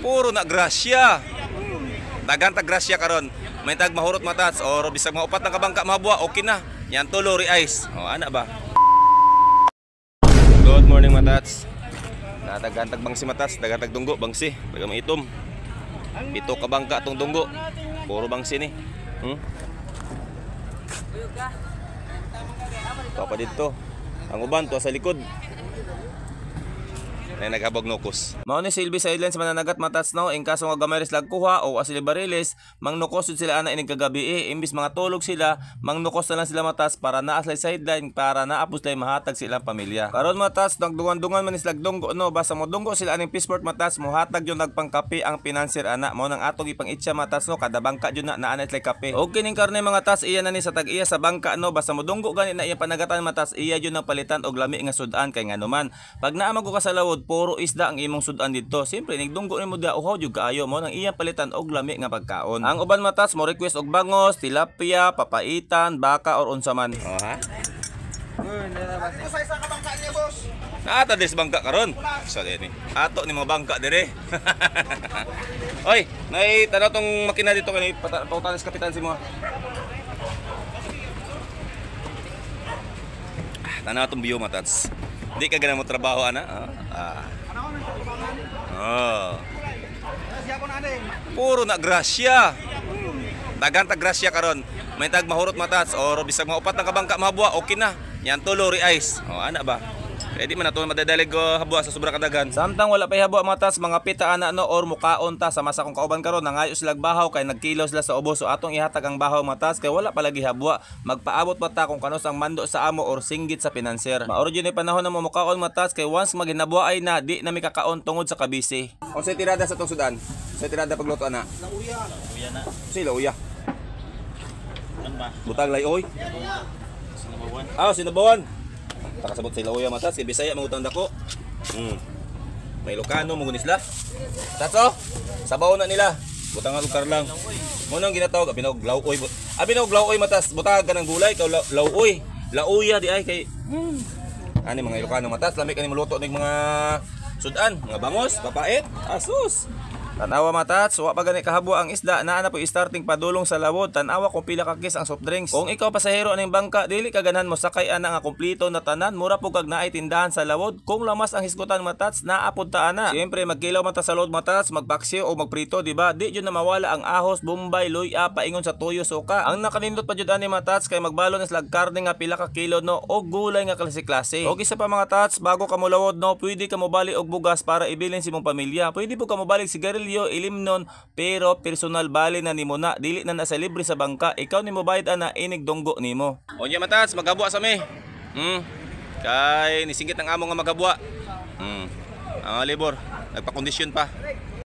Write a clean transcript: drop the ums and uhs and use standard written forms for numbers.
Puro na grasya. Dagan tag grasya karon. May tag mahurot matats or bisag mga upat na kabangka mahabwa, okay na. Yan tulo ri-ice. O ana ba? Good morning matats. Nadagan tag bangsi matats, dagan tag dunggo bangsi, dagan maitom. Pito ka bangka tong dunggo. Puro bangsi ni. Ito pa dito. Ang uban to sa likod. Na naghabog nukos. Mao ni silbi sa islands mananagat matats no, in kaso nga gamay lag kuha o asili bariles, mangnukos sila ana ining kagabi imbis mga tulog sila, mangnukos na lang sila matas para naa sa sideline para naapos lay mahatag sila pamilya. Karon matas nagdungan-dungan man islag dunggo no, basta mo dunggo sila aning Peaceport matas mohatag yung nagpangkape ang financier ana mao nang atong ipang itsa matas no, kada bangka jud na ana sila kape. Og kining karne mga tas iya na ni sa tag-iya sa bangka no, basta mo dunggo gani na iya panagatan matas iya jud nang palitan og lami nga sudan kay nganuman. Pag naa magko ka sa lawod puro isda ang imong sudan dito. Siyempre nigdunggo nimo dia uhaw jud kaayo mo nang iyang palitan og lami nga pagkaon. Ang uban matas mo request og bangos, tilapia, papaitan, baka or unsa man. Oh ha. Sa ka bangka niya boss. Naata des bangka karon. Sa ni. Ato ni mga bangka dire. Oy, nay tanaw tong makina dito kani pautanis kapitan si mo. Tanaw tong bio matats. Di ka ganang mo trabaho ana. Puro na grasya. Dagan tag grasya karon. May tag mahurot matats or bisag mga upat na kabangka mahabwa, okay na. Yan tulo ri-ice. O ana ba? Pwede man nato madadalig habwa sa sobra kadagan. Samtang wala pa habwa matas mga pita ana no or mukaon ta sa masa kong kauban karon nangayo sila bahaw kay nagkilos sila sa ubos so atong ihatag ang bahaw matas kay wala palagi habwa. Magpaabot pa ta kung kanos ang mando sa amo or singgit sa pinanser. Maoro jud ni panahon na mukaon matas kay once maghinabwa ay na di na mi kakaon tungod sa kabisi. Unsay tirada sa tong sudan? Unsay tirada pagluto ana? Lauya. Lauya na. Sila uya. Ano ba? Butang layoy. Sinabawan. Sinabawan. Takasabot sa Ilauya matas, kay Bisaya mangutang dako. May Ilocano mo gunisla. Tatso, sabaw na nila. Butang nga lukar lang. Mo nang ginatawag abinaw glauoy. Abinaw glauoy matas, butang ka ng gulay kaw lauoy. Lauya di ay kay ani mga Ilocano matas, lami kani muluto ning mga sudan, mga bangos, papait, asus. Tanawa matats, wa pa gani kahabwa ang isda naa na po starting padulong sa lawod. Tanawa kung pila ka kis ang soft drinks. Kung ikaw pasahero aning bangka, dili ka ganahan mo sakay ana nga kompleto na tanan, mura po kag naay tindahan sa lawod. Kung lamas ang hisgutan matats, naa pud ta ana. Siyempre magkilaw man ta sa lawod matats, magpaksiw o magprito, di ba? Di jud na mawala ang ahos, bombay, luya, paingon sa tuyo suka. Ang nakanindot pa jud ani matats kay magbalo na slag karne nga pila ka kilo no og gulay nga klase-klase. Og isa pa mga tats, bago ka mo lawod no, pwede ka mo bali og bugas para ibilin si mong pamilya. Pwede po ka mo balik sigarilyo ilimnon pero personal bali na nimo na dili na nasa libre sa bangka ikaw nimo bayad ana inig dunggo nimo. Onya matats maghabwa sa me. Kay nisingit ang amo nga maghabwa. Ang libor nagpa-kondisyon pa.